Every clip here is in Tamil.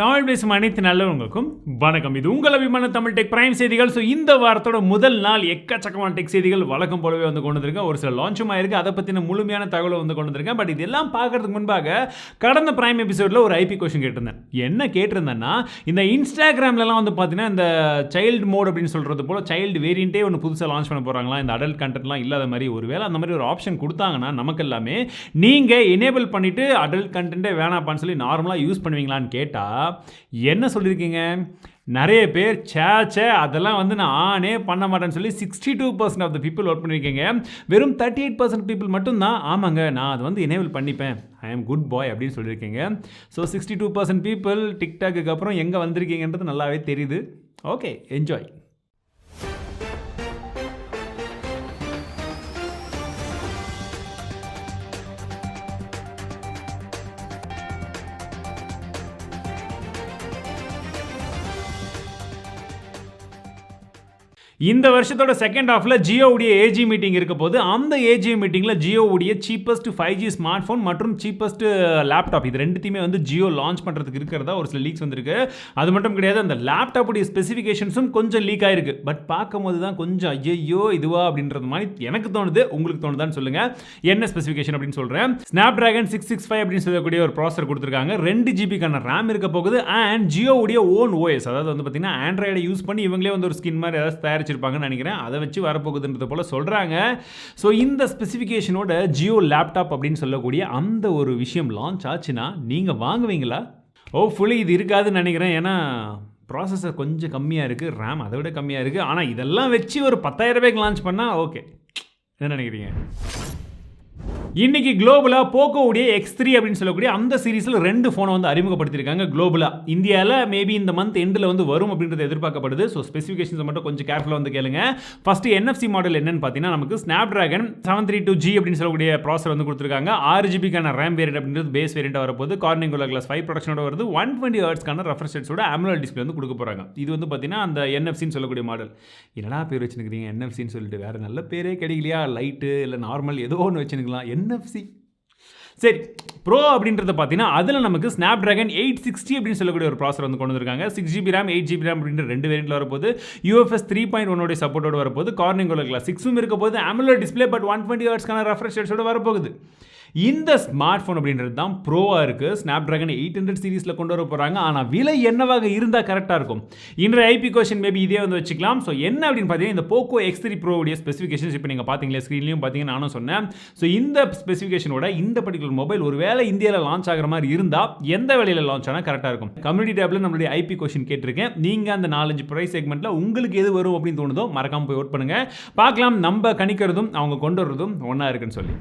தமிழ் பேசும் அனைத்து நல்லவங்களுக்கும் வணக்கம். இது உங்கள் அபிமான தமிழ் டெக் பிரைம் செய்திகள். ஸோ இந்த வாரத்தோட முதல் நாள் எக்கச்சக்கமான டெக் செய்திகள் வழக்கம் போலவே வந்து கொண்டு வந்திருக்கேன். ஒரு சில லான்ச்சும் ஆயிருக்கு, அதை பற்றின முழுமையான தகவலை வந்து கொண்டு வந்திருக்கேன். பட் இதெல்லாம் பார்க்கறதுக்கு முன்பாக கடந்த பிரைம் எபிசோடில் ஒரு ஐபி கொஸ்டின் கேட்டிருந்தேன். என்ன கேட்டிருந்தேன்னா, இந்த இன்ஸ்டாகிராம்லலாம் வந்து பார்த்தீங்கன்னா இந்த சைல்டு மோட் அப்படின்னு சொல்கிறது போல் சைல்டு வேரியண்ட்டே ஒன்று புதுசாக லான்ச் பண்ண போகிறாங்களா, இந்த அடல்ட் கண்டென்ட்லாம் இல்லாத மாதிரி. ஒருவேளை அந்த மாதிரி ஒரு ஆப்ஷன் கொடுத்தாங்கன்னா நமக்கு எல்லாமே நீங்கள் எனேபிள் பண்ணிவிட்டு அடல்ட் கண்டென்ட்டே வேணாப்பான்னு சொல்லி நார்மலாக யூஸ் பண்ணுவீங்களான்னு கேட்டால் என்ன சொல்லியிருக்கீங்க? நிறைய பேர் சேச்சே அதெல்லாம் வந்து நான் ஆனே பண்ண மாட்டேன்னு சொல்லி 62% ஆஃப் த பீப்புள் ஒர்க் பண்ணியிருக்கீங்க. வெறும் 38% பீப்புள் மட்டும்தான் ஆமாங்க நான் அதை வந்து எனேபிள் பண்ணிப்பேன், ஐ ஆம் குட் பாய் அப்படின்னு சொல்லியிருக்கீங்க. ஸோ 62% பீப்புள் டிக்டாக்கு அப்புறம் எங்கே வந்திருக்கீங்கன்றது நல்லாவே தெரியுது. Okay, enjoy. இந்த வருஷத்தோட செகண்ட் ஹாஃபில் ஜியோவுடைய ஏஜி மீட்டிங் இருக்க போது, அந்த ஏஜி மீட்டிங்கில் ஜியோவுடைய சீப்பஸ்ட் 5G ஸ்மார்ட் ஃபோன் மற்றும் சீப்பஸ்ட் லேப்டாப் இது ரெண்டுத்தையுமே வந்து ஜியோ லான்ச் பண்ணுறதுக்கு இருக்கிறதா ஒரு சில லீக்ஸ் வந்திருக்கு. அது மட்டும் கிடையாது, அந்த லேப்டாப்புடைய ஸ்பெசிஃபிகேஷன்ஸும் கொஞ்சம் லீக் ஆயிருக்கு. பட் பார்க்கும்போது தான் கொஞ்சம் ஐயோ இதுவா அப்படின்றது மாதிரி எனக்கு தோணுது. உங்களுக்கு தோணுதான்னு சொல்லுங்கள். என்ன ஸ்பெசிஃபிகேஷன் அப்படின்னு சொல்கிறேன். ஸ்னாப்டிராகன் 665 அப்படின்னு சொல்லக்கூடிய ஒரு ப்ராசஸர் கொடுத்துருக்காங்க. 2GB ரேம் இருக்க போகுது. அண்ட் ஜியோவுடைய ஓன் ஓஎஸ், அதாவது வந்து பார்த்தீங்கன்னா ஆண்ட்ராய்டை யூஸ் பண்ணி இவங்களே வந்து ஒரு ஸ்கின் மாதிரி ஏதாவது தயாரிச்சு இருப்பாங்கன்னு நினைக்கிறேன். அதை வச்சு வரப்போகுதுன்றது போல சொல்றாங்க. ஸோ இந்த ஸ்பெசிஃபிகேஷனோட ஜியோ லேப்டாப் அப்படின்னு சொல்லக்கூடிய அந்த ஒரு விஷயம் லான்ச் ஆச்சுன்னா நீங்கள் வாங்குவீங்களா? ஹோப்ஃபுல்லி இது இருக்காதுன்னு நினைக்கிறேன். ஏன்னா ப்ராசஸர் கொஞ்சம் கம்மியாக இருக்குது, ரேம் அதை விட கம்மியாக இருக்குது. ஆனால் இதெல்லாம் வச்சு ஒரு 10,000 ரூபாய்க்கு லான்ச் பண்ணால் ஓகே. என்ன நினைக்கிறீங்க? இன்னைக்கு குளோபலாக போக்கோவுடைய X3 அப்படின்னு சொல்லக்கூடிய அந்த சீரீஸில் 2 ஃபோனை வந்து அறிமுகப்படுத்தியிருக்காங்க குளோபலாக. இந்தியாவில் மேபி இந்த மந்த் எண்டில் வந்து வரும் அப்படின்றது எதிர்பார்க்கப்படுது. ஸோ ஸ்பெசிஃபிகேஷன்ஸை மட்டும் கொஞ்சம் கேர்ஃபுல்லாக வந்து கேளுங்க. ஃபஸ்ட்டு NFC மாடல் என்னன்னு பார்த்தீங்கன்னா, நமக்கு ஸ்னாப்டிராகன் 732G அப்படின்னு சொல்லக்கூடிய ப்ராசஸர் வந்து கொடுத்துருக்காங்க. 6GB ரேம் வேரியன்ட் அப்படின்றது பேஸ் வேரியண்ட்டாக வரப்போது. கார்னிங் கிளாஸ் 5 ப்ரொடக்ஷனோட வருது. 120 ஹெர்ட்ஸ்க்கான ரெஃப்ரெஷ் ரேட்ஸோட AMOLED டிஸ்பிளே வந்து கொடுக்க போகிறாங்க. இது வந்து பார்த்தீங்கன்னா அந்த NFCன்னு சொல்லக்கூடிய மாடல். என்னடா பேர் வச்சுருக்கீங்க NFCன்னு சொல்லிட்டு? வேறு நல்ல பேரே கிடைக்கலையா? லைட்டு இல்லை நார்மல் ஏதோ ஒன்று வச்சுருக்கலாம். NFC சரி. ப்ரோ அப்படின்றத பார்த்தீங்கன்னா அதில் நமக்கு ஸ்னாப்டிராகன் 860 அப்படின்னு சொல்லக்கூடிய ஒரு ப்ராசஸர் வந்து கொண்டு வந்திருக்காங்க. 6GB ரேம் 8GB ரேம் அப்படின்ற 2 வேரியண்ட்டில் வரப்போது. UFS 3.1 சப்போர்ட்டோட வரப்போது. கார்னிங் கிளாஸ் 6 இருக்க போது. AMOLED டிஸ்பிளே பட் 120 ஹெர்ட்ஸ்க்கான ரெஃப்ரெஷ் ரேட்ஸோட வரப்போகுது. இந்த ஸ்மார்ட் ஃபோன் அப்படின்றது தான் ப்ரோவாக இருக்குது. ஸ்னாப்டிராகன் 800 சீரீஸில் கொண்டு வர போகிறாங்க. ஆனால் விலை என்னவாக இருந்தால் கரெக்டாக இருக்கும்? இன்றைய ஐபி கொஸ்டின் மேபி இதே வந்து வச்சுக்கலாம். ஸோ என்ன அப்படின்னு பார்த்தீங்கன்னா, இந்த போக்கோ X3 ப்ரோவுடைய ஸ்பெசிஃபிகேஷன்ஸ் இப்போ நீங்கள் பார்த்தீங்களே ஸ்க்ரீன்லையும் பார்த்தீங்கன்னா நானும் சொன்னேன். ஸோ இந்த ஸ்பெசிஃபிகேஷனோட இந்த பர்டிகுலர் மொபைல் ஒரு வேளை இந்தியாவில் லான்ச் ஆகிற மாதிரி இருந்தால் எந்த வேலையில் லான்ச் ஆனால் கரெக்டாக இருக்கும்? கம்யூனிட்டி டேப்பில் நம்மளுடைய ஐபி கொஸ்டின் கேட்டிருக்கேன். நீங்கள் அந்த 4-5 ப்ரைஸ் செக்மெண்ட்டில் உங்களுக்கு எது வரும் அப்படின்னு தோணுதோ மறக்காமல் போய் ஓட் பண்ணுங்கள். பார்க்கலாம் நம்ம கணிக்கிறதும் அவங்க கொண்டு வரதும் ஒன்றா இருக்குன்னு சொல்லி.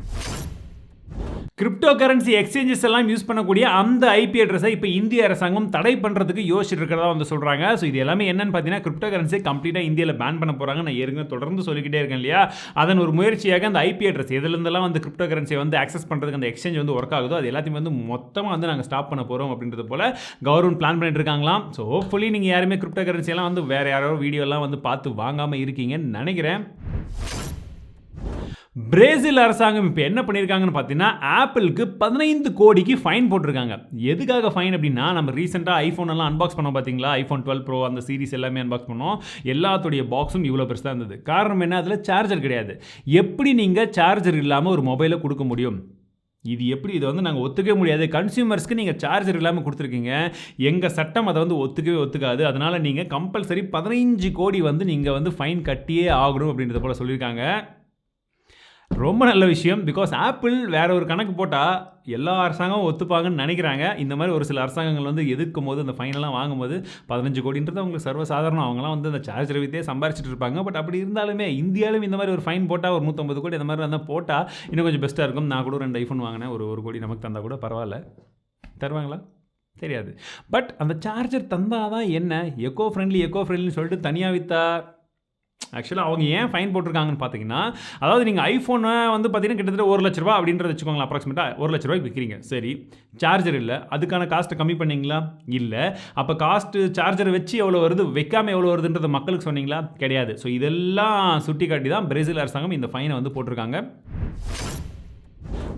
கிரிப்டோ கரன்சி எக்ஸ்சேஞ்சஸ் எல்லாம் யூஸ் பண்ணக்கூடிய அந்த ஐபி அட்ரஸை இப்போ இந்திய அரசாங்கம் தடை பண்ணுறதுக்கு யோசிச்சுட்டு இருக்கிறதா வந்து சொல்கிறாங்க. ஸோ இது எல்லாமே என்னன்னு பார்த்தீங்கன்னா, கிரிப்டோ கரன்சியை கம்ப்ளீட்டாக இந்தியாவில் பேன் பண்ண போகிறாங்க. நான் ஏற்கனவே தொடர்ந்து சொல்லிக்கிட்டே இருக்கேன் இல்லையா? அதன் ஒரு முயற்சியாக அந்த ஐபி அட்ரஸ் எதுலேருந்தெல்லாம் வந்து கிரிப்டோ கரன்சியை வந்து ஆக்சஸ் பண்ணுறதுக்கு அந்த எக்ஸ்சேஞ்ச் வந்து ஒர்க் ஆகுதோ அது எல்லாத்தையும் வந்து மொத்தமாக வந்து நாங்கள் ஸ்டாப் பண்ண போகிறோம் அப்படின்றது போல் கவர்மெண்ட் பிளான் பண்ணிட்டு இருக்காங்களாம். ஸோ ஹோப்ஃபுல்லி நீங்கள் யாருமே கிரிப்டோ கரன்சியெல்லாம் வந்து வேறு யாரோ வீடியோலாம் வந்து பார்த்து வாங்காமல் இருக்கீங்கன்னு நினைக்கிறேன். பிரேசில் அரசாங்கம் இப்போ என்ன பண்ணியிருக்காங்கன்னு பார்த்தீங்கன்னா, ஆப்பிளுக்கு 15 கோடிக்கு ஃபைன் போட்டிருக்காங்க. எதுக்காக ஃபைன் அப்படின்னா, நம்ம ரீசெண்டாக ஐஃபோன் எல்லாம் அன்பாக்ஸ் பண்ணோம் பார்த்தீங்களா? ஐஃபோன் 12 ப்ரோ அந்த சீரிஸ் எல்லாமே அன்பாக்ஸ் பண்ணோம். எல்லாத்துடைய பாக்ஸும் இவ்வளோ பெருசு தான் இருந்தது. காரணம் என்ன? அதில் சார்ஜர் கிடையாது. எப்படி நீங்கள் சார்ஜர் இல்லாமல் ஒரு மொபைலை கொடுக்க முடியும்? இது எப்படி? இதை வந்து நாங்கள் ஒத்துக்கவே முடியாது. கன்சியூமர்ஸ்க்கு நீங்கள் சார்ஜர் இல்லாமல் கொடுத்துருக்கீங்க. எங்கள் சட்டம் அதை வந்து ஒத்துக்காது. அதனால் நீங்கள் கம்பல்சரி 15 கோடி வந்து நீங்கள் வந்து ஃபைன் கட்டியே ஆகணும் அப்படின்றத போல் சொல்லியிருக்காங்க. ரொம்ப நல்ல விஷயம். பிகாஸ் ஆப்பிள் வேற ஒரு கணக்கு போட்டால் எல்லா அரசாங்கமும் ஒத்துப்பாங்கன்னு நினைக்கிறாங்க. இந்த மாதிரி ஒரு சில அரசாங்கங்கள் வந்து எதிர்க்கும் போது அந்த ஃபைனெல்லாம் வாங்கும்போது 15 கோடின்றது அவங்களுக்கு சர்வசாதாரணம். அவங்களாம் வந்து அந்த சார்ஜர் வித்தே சம்பாரிச்சிட்டு இருப்பாங்க. பட் அப்படி இருந்தாலுமே இந்தியாவிலும் இந்த மாதிரி ஒரு ஃபைன் போட்டால் ஒரு 150 கோடி அந்த மாதிரி இருந்தால் போட்டால் இன்னும் கொஞ்சம் பெஸ்ட்டாக இருக்கும். நான் கூட 2 ஐஃபோன் வாங்கினேன். ஒரு கோடி நமக்கு தந்தால் கூட பரவாயில்ல. தருவாங்களா? தெரியாது. பட் அந்த சார்ஜர் தந்தால் தான் என்ன? எக்கோ ஃப்ரெண்ட்லின்னு சொல்லிட்டு தனியாக விற்றா ஆக்சுவலாக அவங்க ஏன் ஃபைன் போட்டிருக்காங்கன்னு பார்த்தீங்கன்னா, அதாவது நீங்கள் ஐஃபோனை வந்து பார்த்தீங்கன்னா கிட்டத்தட்ட 1 லட்ச ரூபா அப்படின்றத வச்சுக்கோங்களேன். அப்ராக்சிமேட்டாக 1 லட்ச ரூபாய்க்கு விற்கிறீங்க. சரி, சார்ஜர் இல்லை, அதுக்கான காஸ்ட்டை கம்மி பண்ணிங்களா? இல்லை. அப்போ காஸ்ட்டு சார்ஜரை வச்சு எவ்வளோ வருது, வைக்காமல் எவ்வளோ வருதுன்றது மக்களுக்கு சொன்னீங்களா? கிடையாது. ஸோ இதெல்லாம் சுட்டி காட்டி தான் பிரேசில் அரசாங்கம் இந்த ஃபைனை வந்து போட்டிருக்காங்க.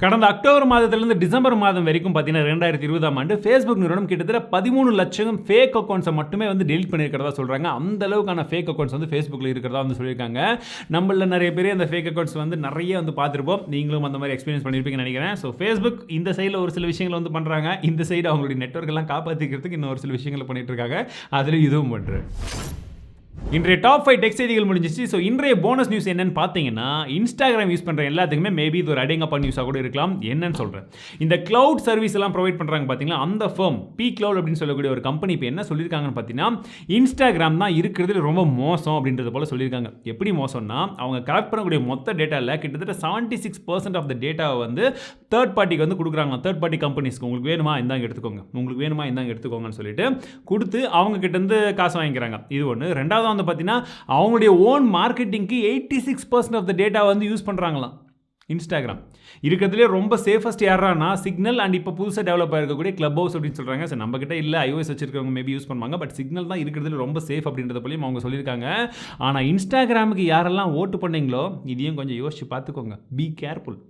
கடந்த அக்டோபர் மாதத்திலிருந்து டிசம்பர் மாதம் வரைக்கும் பார்த்தீங்கன்னா 2020ஆம் ஆண்டு ஃபேஸ்புக் நிறுவனம் கிட்டத்தட்ட 13 லட்சம் ஃபேக் அக்கௌண்ட்ஸை மட்டுமே வந்து டெலிட் பண்ணியிருக்கிறதா சொல்கிறாங்க. அந்த அளவுக்கான ஃபேக் அக்கௌண்ட்ஸ் வந்து ஃபேஸ்புக்கில் இருக்கிறதா வந்து சொல்லியிருக்காங்க. நம்மள நிறைய பேர் அந்த ஃபேக் அக்கௌண்ட்ஸ் வந்து நிறைய வந்து பார்த்துருப்போம். நீங்களும் அந்த மாதிரி எக்ஸ்பீரியன்ஸ் பண்ணியிருப்பீங்கன்னு நினைக்கிறேன். ஸோ ஃபேஸ்புக் இந்த சைடில் ஒரு சில விஷயங்களை வந்து பண்ணுறாங்க, இந்த சைடு அவங்களுடைய நெட்வொர்க் எல்லாம் காப்பாற்றிக்கிறதுக்கு இன்னும் ஒரு சில விஷயங்களை பண்ணிட்டு இருக்காங்க. அதில் இதுவும் பண்ணுறேன். இன்றைய டாப் 5 டெக் செய்திகள் முடிஞ்சிச்சு. ஸோ இன்றைய போனஸ் நியூஸ் என்னன்னு பார்த்தீங்கன்னா, இன்ஸ்டாகிராம் யூஸ் பண்ணுற எல்லாத்துக்குமே மேபி இது ஒரு அடிங்கப்பா நியூஸாக கூட இருக்கலாம். என்னன்னு சொல்கிறேன், இந்த கிளவுட் சர்வீஸ் எல்லாம் ப்ரொவைட் பண்ணுறாங்க பார்த்தீங்களா, அந்த ஃபர்ம் பி கிளவுட் அப்படின்னு சொல்லக்கூடிய ஒரு கம்பெனி இப்போ என்ன சொல்லியிருக்காங்கன்னு பார்த்தீங்கன்னா, இன்ஸ்டாகிராம் தான் இருக்கிறதுல ரொம்ப மோசம் அப்படின்றது போல சொல்லியிருக்காங்க. எப்படி மோசம்னா, அவங்க கலெக்ட் பண்ணக்கூடிய மொத்த டேட்டாவில் கிட்டத்தட்ட 76% ஆஃப் த டேட்டாவை வந்து தேர்ட் பார்ட்டிக்கு வந்து கொடுக்குறாங்க. தேர்ட் பார்ட்டி கம்பெனிஸ்க்கு உங்களுக்கு வேணுமா இந்தாங்க எடுத்துக்கோங்க, உங்களுக்கு வேணுமா இந்தாங்க எடுத்துக்கோங்கன்னு சொல்லிட்டு கொடுத்து அவங்க கிட்டேருந்து காசு வாங்கிக்கிறாங்க. இது ஒன்று. ரெண்டாவது வந்து பார்த்தீங்கன்னா, அவங்களுடைய ஓன் மார்க்கெட்டிங்க்கு 86% ஆஃப் த டேட்டா வந்து யூஸ் பண்ணுறாங்களாம். இன்ஸ்டாகிராம் இருக்கிறதுலே ரொம்ப சேஃபஸ்ட் யாரானா சிக்னல் அண்ட் இப்போ புதுசாக டெவலப் ஆகிருக்கக்கூடிய கிளப் ஹவுஸ் அப்படின்னு சொல்கிறாங்க. ஸோ நம்ம கிட்ட இல்லை, iOS வச்சிருக்கவங்க மேபி யூஸ் பண்ணுவாங்க, பட் சிக்னல் தான் இருக்கிறதுல ரொம்ப சேஃப் அப்படின்றத போலையும் அவங்க சொல்லியிருக்காங்க. ஆனால் இன்ஸ்டாகிராமுக்கு யாரெல்லாம் ஓட்டு பண்ணீங்களோ இதையும் கொஞ்சம் யோசிச்சு பார்த்துக்கோங்க. Be careful.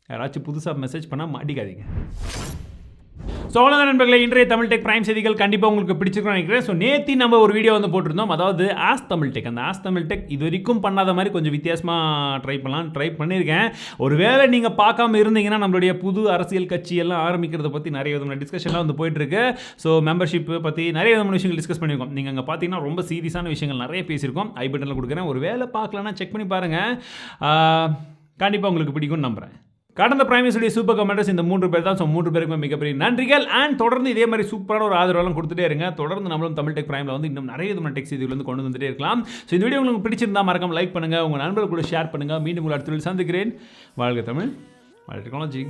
யாராச்சும் புதுசாக மெசேஜ் பண்ணால் மாட்டிக்காதீங்க. ஸோ அவ்வளோதான் நண்பர்களே, இன்றைய தமிழ் டெக் பிரைம் செய்திகள் கண்டிப்பாக உங்களுக்கு பிடிச்சிருக்குன்னு நினைக்கிறேன். ஸோ நேற்று நம்ம ஒரு வீடியோ வந்து போட்டிருந்தோம், அதாவது ஆஸ் தமிழ் டெக். அந்த ஆஸ் தமிழ் டெக் இது வரைக்கும் பண்ணாத மாதிரி கொஞ்சம் வித்தியாசமாக ட்ரை பண்ணியிருக்கேன். ஒருவேளை நீங்கள் பார்க்காம இருந்தீங்கன்னா, நம்மளுடைய புது அரசியல் கட்சி எல்லாம் ஆரம்பிக்கிறத பற்றி நிறைய விதமான டிஸ்கஷன்லாம் வந்து போயிட்டுருக்கு. ஸோ மெம்பர்ஷிப் பற்றி நிறைய விதமான விஷயங்கள் டிஸ்கஸ் பண்ணியிருக்கோம். நீங்கள் அங்கே பார்த்தீங்கன்னா ரொம்ப சீரியஸான விஷயங்கள் நிறைய பேசியிருக்கோம். ஐ பட்டனில் கொடுக்குறேன், ஒரு வேளை பார்க்கலன்னா செக் பண்ணி பாருங்கள். கண்டிப்பாக உங்களுக்கு பிடிக்கும்னு நம்புகிறேன். கடந்த பிரைமரிஸுடைய சூப்பர் கமெண்டர்ஸ் இந்த 3 பேர் தான். ஸோ 3 பேருக்குமே மிகப்பெரிய நன்றிகள். அண்ட் தொடர்ந்து இதே மாதிரி சூப்பரான ஒரு ஆதரவெல்லாம் கொடுத்துட்டே இருங்க. தொடர்ந்து நம்மளும் தமிழ் டெக் பிரைமில் வந்து இன்னும் நிறைய விதமான டெக் செய்திகள் வந்து கொண்டு வந்துட்டே இருக்கலாம். ஸோ இந்த வீடியோ உங்களுக்கு பிடிச்சிருந்தா மறக்காம லைக் பண்ணுங்கள், உங்கள் நண்பர்கள் கூட ஷேர் பண்ணுங்கள். மீண்டும் உங்கள் அடுத்த சந்திக்கிறேன். வாழ்க தமிழ், வாழ்க டெக்னாலஜி.